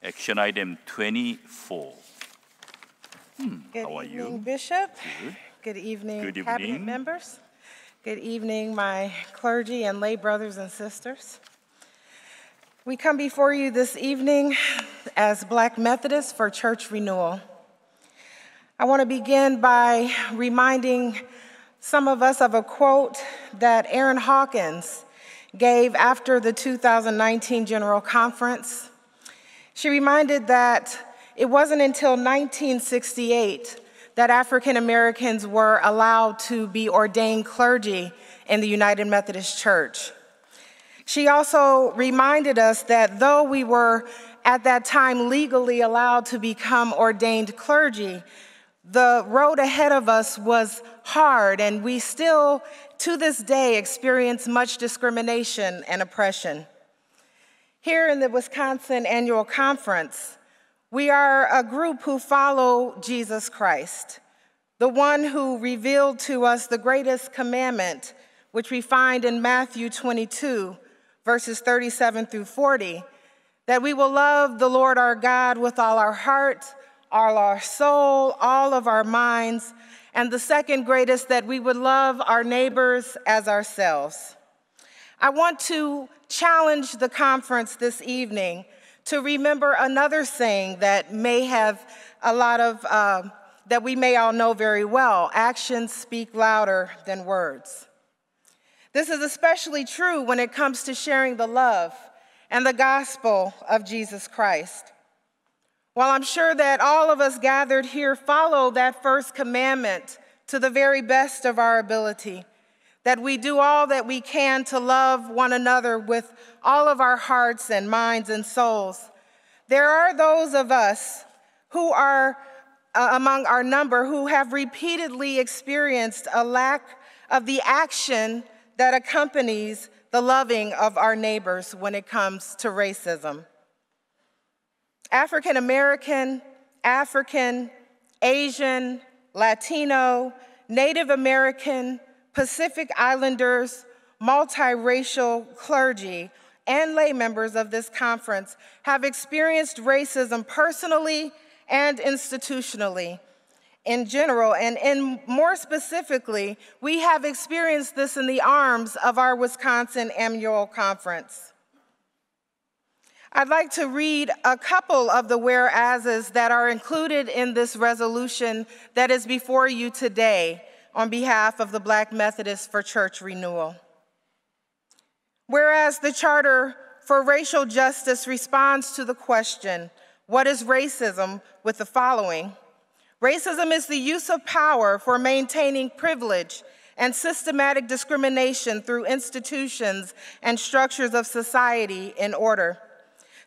Action item 24. Good How are evening, you? Bishop. Good. Good evening, Good Cabinet evening. members. Good evening, my clergy and lay brothers and sisters. We come before you this evening as Black Methodists for church renewal. I want to begin by reminding some of us of a quote that Aaron Hawkins gave after the 2019 General Conference. She reminded that it wasn't until 1968 that African Americans were allowed to be ordained clergy in the United Methodist Church. She also reminded us that though we were at that time legally allowed to become ordained clergy, the road ahead of us was hard, and we still, to this day, experience much discrimination and oppression. Here in the Wisconsin Annual Conference, we are a group who follow Jesus Christ, the one who revealed to us the greatest commandment, which we find in Matthew 22, verses 37 through 40, that we will love the Lord our God with all our heart, all our soul, all of our minds, and the second greatest, that we would love our neighbors as ourselves. I want to challenge the conference this evening to remember another saying that may have a lot of, that we may all know very well: actions speak louder than words. This is especially true when it comes to sharing the love and the gospel of Jesus Christ. While I'm sure that all of us gathered here follow that first commandment to the very best of our ability, that we do all that we can to love one another with all of our hearts and minds and souls, there are those of us who are among our number who have repeatedly experienced a lack of the action that accompanies the loving of our neighbors when it comes to racism. African American, African, Asian, Latino, Native American, Pacific Islanders, multiracial clergy, and lay members of this conference have experienced racism personally and institutionally in general, and more specifically, we have experienced this in the arms of our Wisconsin Annual Conference. I'd like to read a couple of the whereases that are included in this resolution that is before you today on behalf of the Black Methodists for Church Renewal. Whereas the Charter for Racial Justice responds to the question, what is racism, with the following: racism is the use of power for maintaining privilege and systematic discrimination through institutions and structures of society in order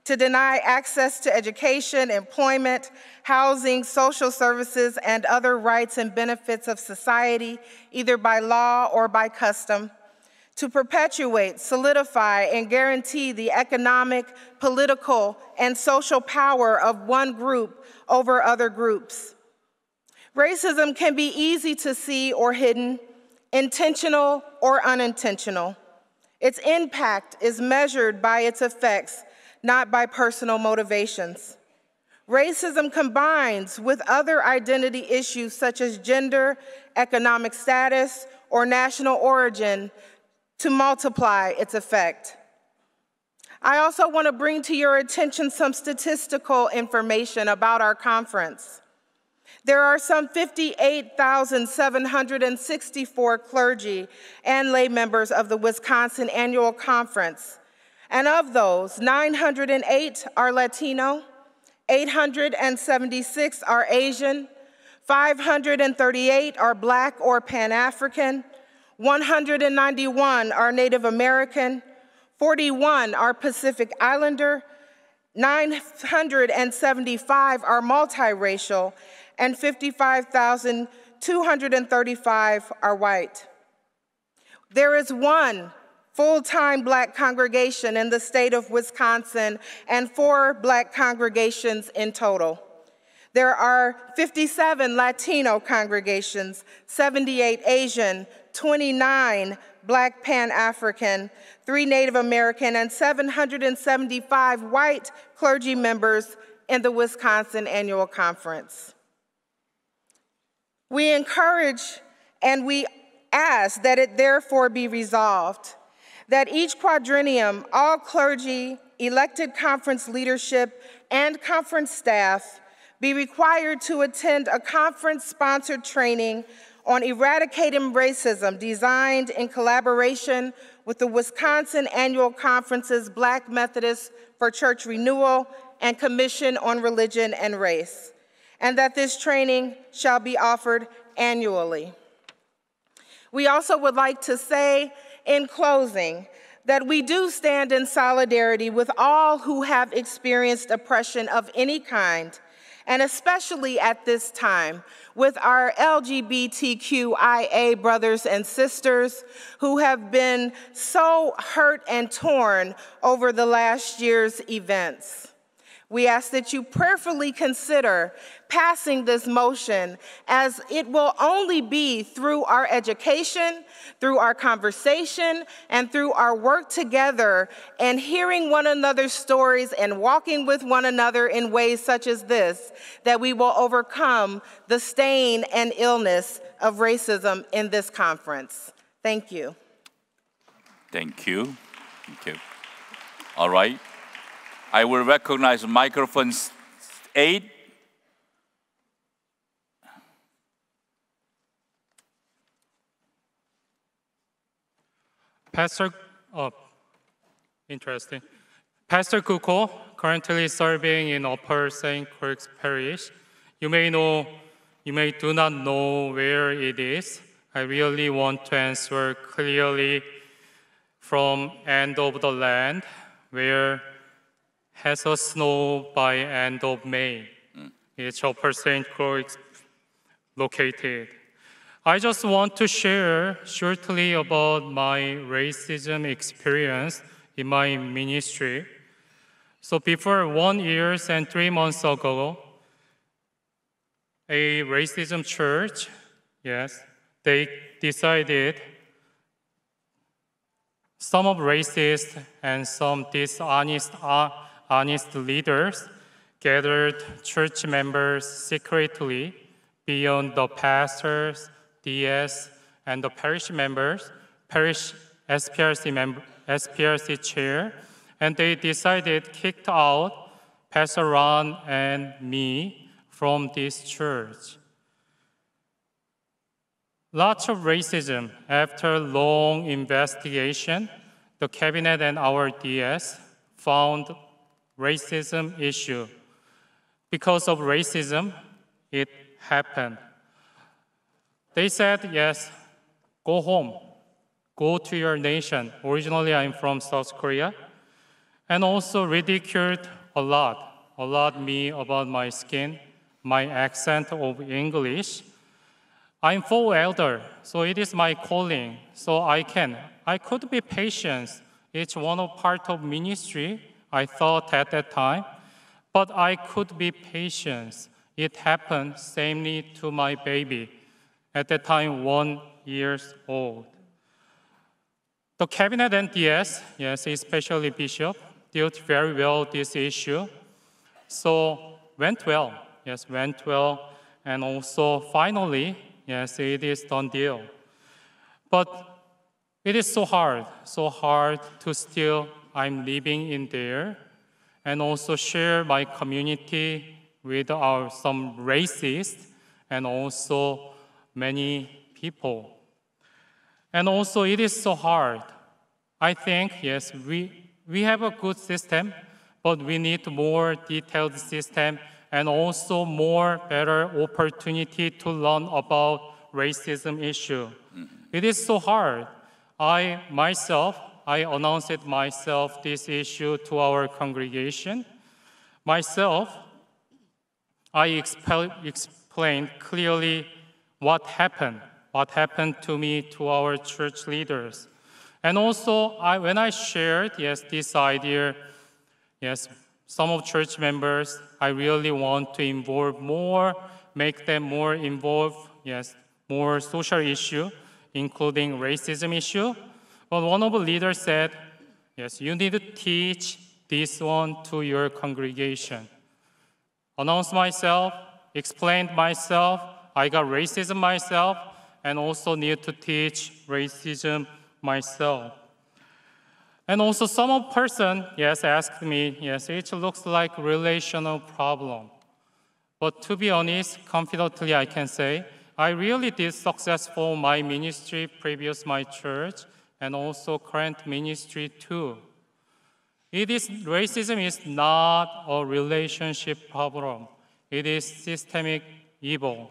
to deny access to education, employment, housing, social services, and other rights and benefits of society, either by law or by custom, to perpetuate, solidify, and guarantee the economic, political, and social power of one group over other groups. Racism can be easy to see or hidden, intentional or unintentional. Its impact is measured by its effects, not by personal motivations. Racism combines with other identity issues such as gender, economic status, or national origin to multiply its effect. I also want to bring to your attention some statistical information about our conference. There are some 58,764 clergy and lay members of the Wisconsin Annual Conference. And of those, 908 are Latino, 876 are Asian, 538 are Black or Pan-African, 191 are Native American, 41 are Pacific Islander, 975 are multiracial, and 55,235 are white. There is one full-time Black congregation in the state of Wisconsin and 4 Black congregations in total. There are 57 Latino congregations, 78 Asian, 29 Black Pan-African, 3 Native American, and 775 white clergy members in the Wisconsin Annual Conference. We encourage and we ask that it therefore be resolved that each quadrennium, all clergy, elected conference leadership, and conference staff be required to attend a conference-sponsored training on eradicating racism designed in collaboration with the Wisconsin Annual Conference's Black Methodists for Church Renewal and Commission on Religion and Race, and that this training shall be offered annually. We also would like to say in closing that we do stand in solidarity with all who have experienced oppression of any kind, and especially at this time with our LGBTQIA brothers and sisters who have been so hurt and torn over the last year's events. We ask that you prayerfully consider passing this motion, as it will only be through our education, through our conversation, and through our work together and hearing one another's stories and walking with one another in ways such as this that we will overcome the stain and illness of racism in this conference. Thank you. Thank you. Thank you. All right. I will recognize microphone 8. Interesting. Pastor Kuko, currently serving in Upper St. Croix Parish. You may do not know where it is. I really want to answer clearly from end of the land, where has a snow by end of May. It's Upper St. Croix located. I just want to share shortly about my racism experience in my ministry. So before 1 year and 3 months ago, a racism church, they decided some of racist and some dishonest honest leaders gathered church members secretly beyond the pastors, DS, and the parish members, parish SPRC chair, and they decided kicked out Pastor Ron and me from this church. Lots of racism. After long investigation, the cabinet and our DS found racism issue. Because of racism, it happened. They said, yes, go home, go to your nation. Originally, I'm from South Korea. And also ridiculed a lot me about my skin, my accent of English. I'm full elder, so it is my calling. So I could be patient. It's one of part of ministry, I thought at that time. But I could be patient. It happened samely to my baby, at that time 1 year old. The cabinet and DS, especially Bishop, dealt very well this issue. So went well, and also finally, it is done deal. But it is so hard to still, I'm living in there, and also share my community with some racists and also many people. And also it is so hard. I think, we have a good system, but we need more detailed system and also more better opportunity to learn about racism issue. It is so hard. I announced it myself, this issue to our congregation. I explained clearly what happened to me, to our church leaders. And also, when I shared, this idea, some of church members, I really want to involve more, make them more involved, more social issue, including racism issue. But one of the leaders said, yes, you need to teach this one to your congregation. Announced myself, explained myself, I got racism myself, and also need to teach racism myself. And also some person, yes, asked me, yes, it looks like relational problem. But to be honest, confidently I can say, I really did successful my ministry, previous my church, and also current ministry too. Racism is not a relationship problem. It is systemic evil.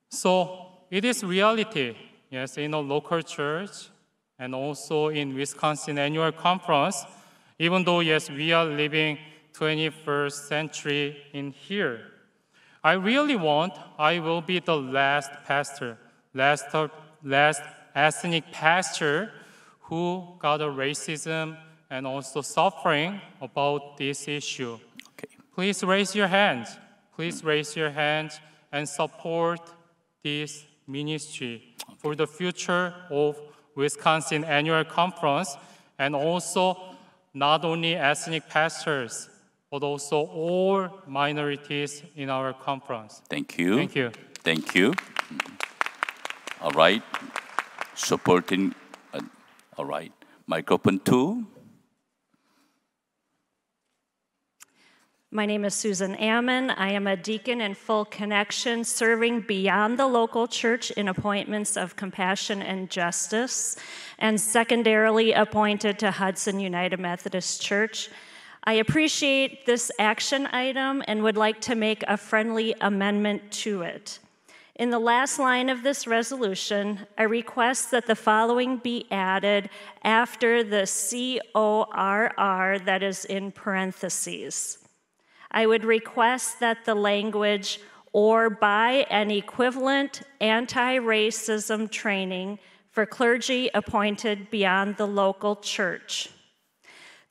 So it is reality, yes, in a local church and also in Wisconsin annual conference, even though, yes, we are living 21st century in here. I really I will be the last pastor, last ethnic pastor who got a racism and also suffering about this issue. Okay. Please raise your hands. Please raise your hands and support this ministry for the future of Wisconsin Annual Conference, and also not only ethnic pastors, but also all minorities in our conference. Thank you. Thank you. Thank you. All right. Supporting. All right. Microphone 2. My name is Susan Ammon. I am a deacon in Full Connection, serving beyond the local church in appointments of compassion and justice, and secondarily appointed to Hudson United Methodist Church. I appreciate this action item and would like to make a friendly amendment to it. In the last line of this resolution, I request that the following be added after the CORR that is in parentheses. I would request that the language "or by an equivalent anti-racism training for clergy appointed beyond the local church."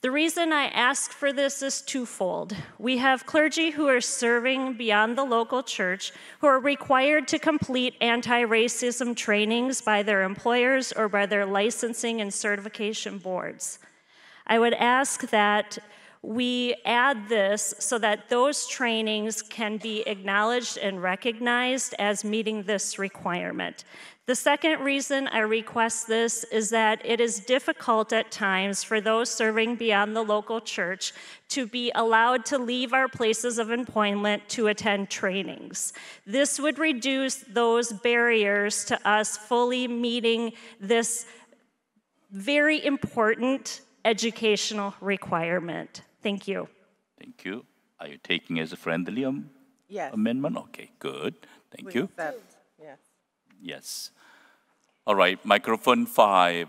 The reason I ask for this is twofold. We have clergy who are serving beyond the local church who are required to complete anti-racism trainings by their employers or by their licensing and certification boards. I would ask that we add this so that those trainings can be acknowledged and recognized as meeting this requirement. The second reason I request this is that it is difficult at times for those serving beyond the local church to be allowed to leave our places of employment to attend trainings. This would reduce those barriers to us fully meeting this very important educational requirement. Thank you. Thank you. Are you taking as a friendly Yes. amendment? Okay, good. Thank you. Accept. Yes. Yes. All right, microphone 5.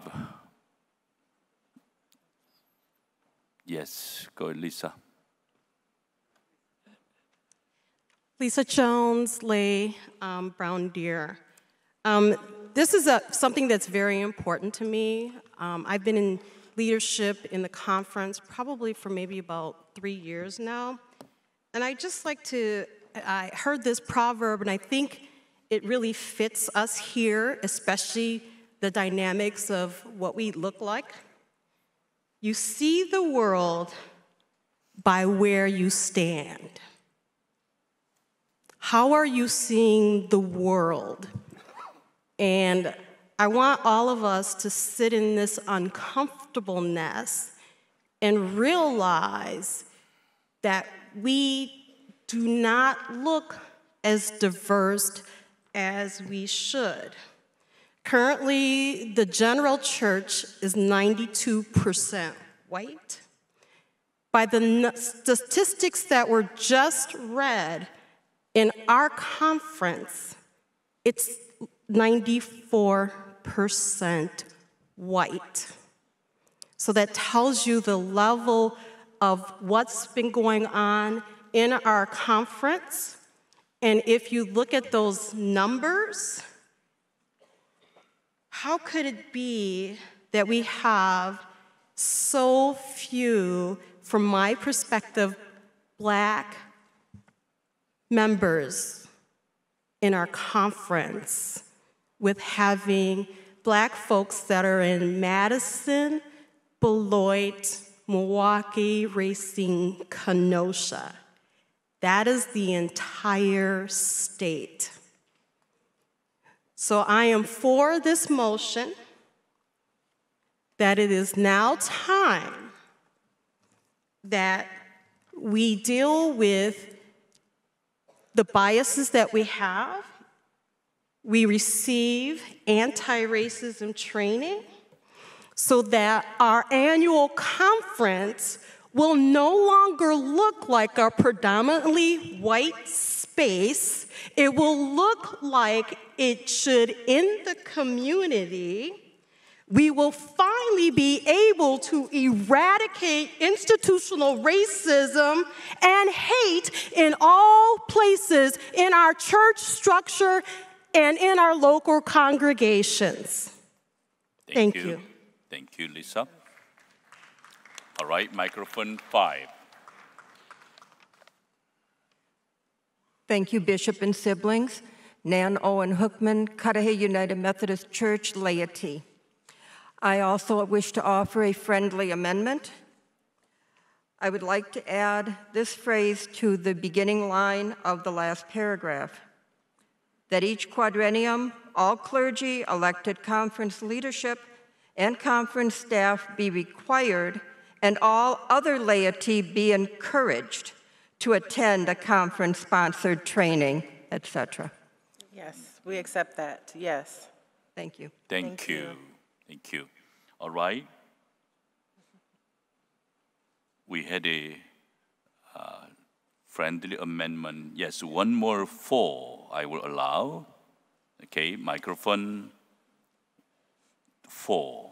Yes, go ahead, Lisa. Lisa Jones, Lay Brown Deer. This is something that's very important to me. I've been in leadership in the conference probably for maybe about 3 years now. And I just like to, I heard this proverb and I think it really fits us here, especially the dynamics of what we look like. You see the world by where you stand. How are you seeing the world? And I want all of us to sit in this uncomfortableness and realize that we do not look as diverse as we should. Currently, the general church is 92% white. By the statistics that were just read in our conference, it's 94% white. So that tells you the level of what's been going on in our conference. And if you look at those numbers, how could it be that we have so few, from my perspective, Black members in our conference with having Black folks that are in Madison, Beloit, Milwaukee, Racine, Kenosha. That is the entire state. So I am for this motion that it is now time that we deal with the biases that we have. We receive anti-racism training so that our annual conference will no longer look like a predominantly white space. It will look like it should in the community. We will finally be able to eradicate institutional racism and hate in all places in our church structure and in our local congregations. Thank you. Thank you, Lisa. All right, microphone 5. Thank you, Bishop and siblings. Nan Owen Hookman, Cudahy United Methodist Church laity. I also wish to offer a friendly amendment. I would like to add this phrase to the beginning line of the last paragraph, that each quadrennium, all clergy, elected conference leadership, and conference staff be required, and all other laity be encouraged to attend a conference-sponsored training, etc. Yes, we accept that, yes. Thank you. Thank you. Thank you. All right. We had a friendly amendment. Yes, one more 4 I will allow. Okay, microphone 4.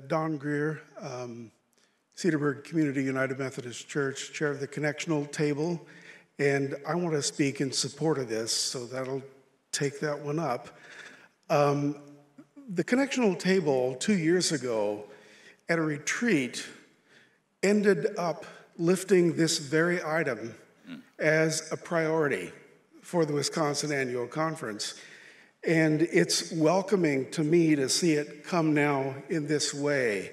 Don Greer, Cedarburg Community United Methodist Church, chair of the Connectional Table, and I want to speak in support of this, so that'll take that one up. The Connectional Table 2 years ago at a retreat ended up lifting this very item as a priority for the Wisconsin Annual Conference. And it's welcoming to me to see it come now in this way.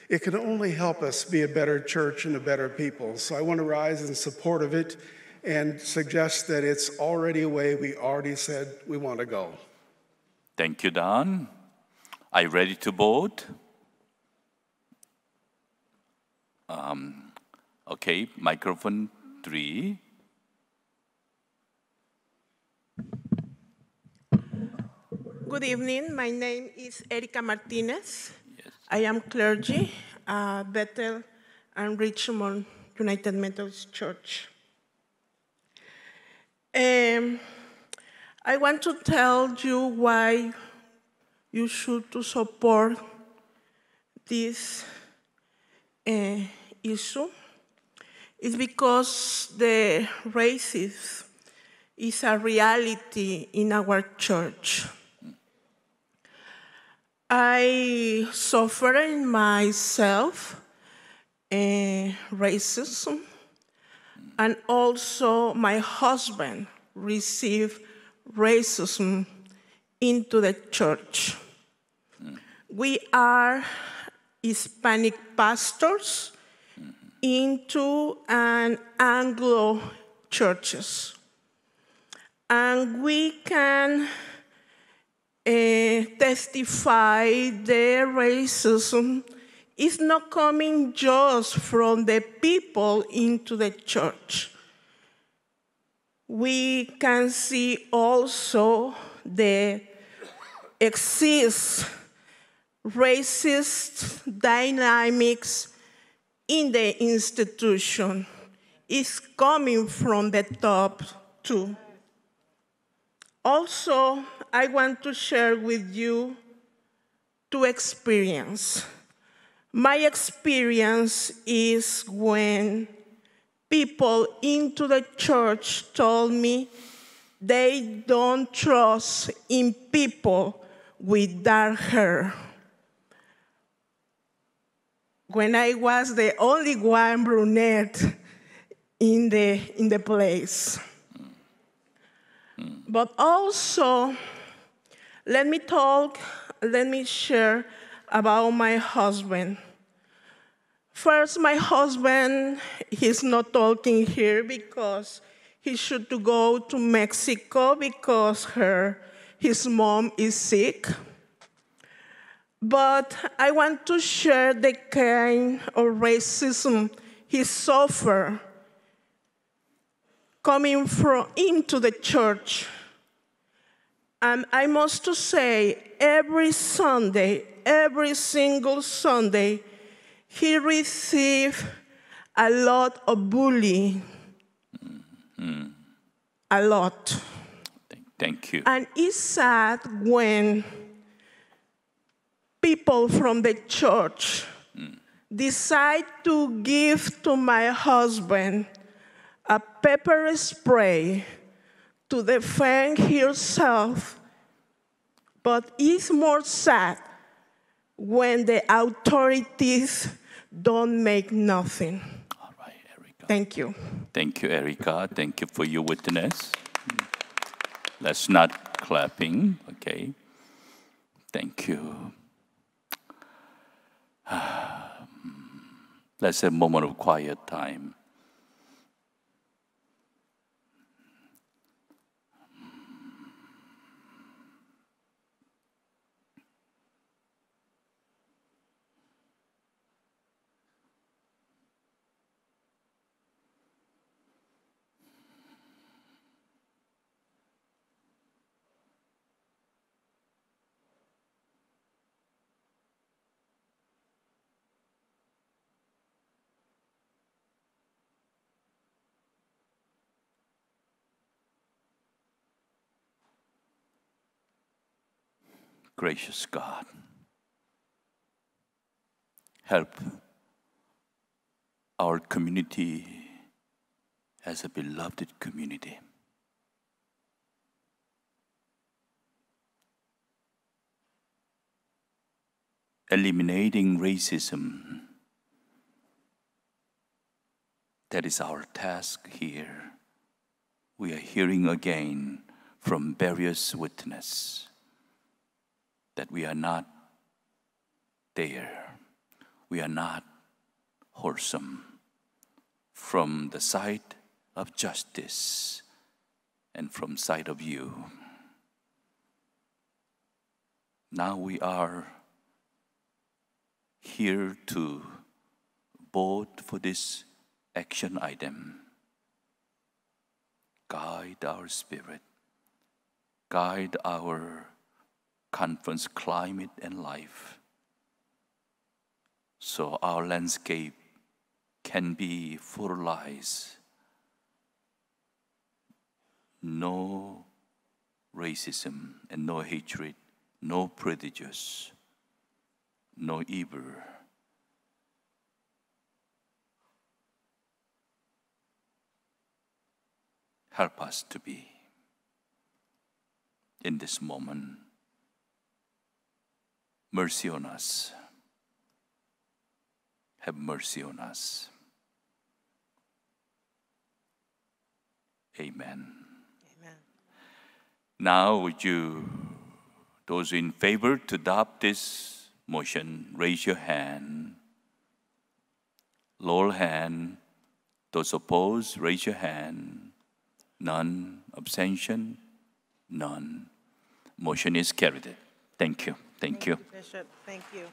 It can only help us be a better church and a better people. So I want to rise in support of it and suggest that it's already a way we already said we want to go. Thank you, Don. Are you ready to vote? Okay, microphone 3. Good evening. My name is Erika Martinez. Yes. I am clergy at Bethel and Richmond United Methodist Church. I want to tell you why you should to support this issue. It's because the racism is a reality in our church. I suffer in myself racism, and also my husband received racism into the church. We are Hispanic pastors into an Anglo churches, and we can testify the racism is not coming just from the people into the church. We can see also the racist dynamics in the institution. It's coming from the top too. Also, I want to share with you 2 experiences. My experience is when people into the church told me they don't trust in people with dark hair. When I was the only one brunette in the place. But also, let me share about my husband. First, my husband, he's not talking here because he should to go to Mexico because his mom is sick. But I want to share the kind of racism he suffered coming into the church. And I must to say, every Sunday, every single Sunday, he received a lot of bullying. A lot. Thank you. And it's sad when people from the church decide to give to my husband a pepper spray to defend himself. But it's more sad when the authorities don't make nothing. All right, Erica. Thank you. Thank you, Erica. Thank you for your witness. Let's not clapping, okay? Thank you. Let's have a moment of quiet time. Gracious God, help our community as a beloved community. Eliminating racism, that is our task here. We are hearing again from various witnesses that we are not there. We are not wholesome from the side of justice and from side of you. Now we are here to vote for this action item. Guide our spirit. Guide our conference climate and life, so our landscape can be fertilized. No racism and no hatred, no prejudice, no evil. Help us to be in this moment. Mercy on us. Have mercy on us. Amen. Amen. Now, would you, those in favor to adopt this motion, raise your hand. Lower hand. Those opposed, raise your hand. None. Abstention? None. Motion is carried. Thank you. Thank you. Bishop, thank you.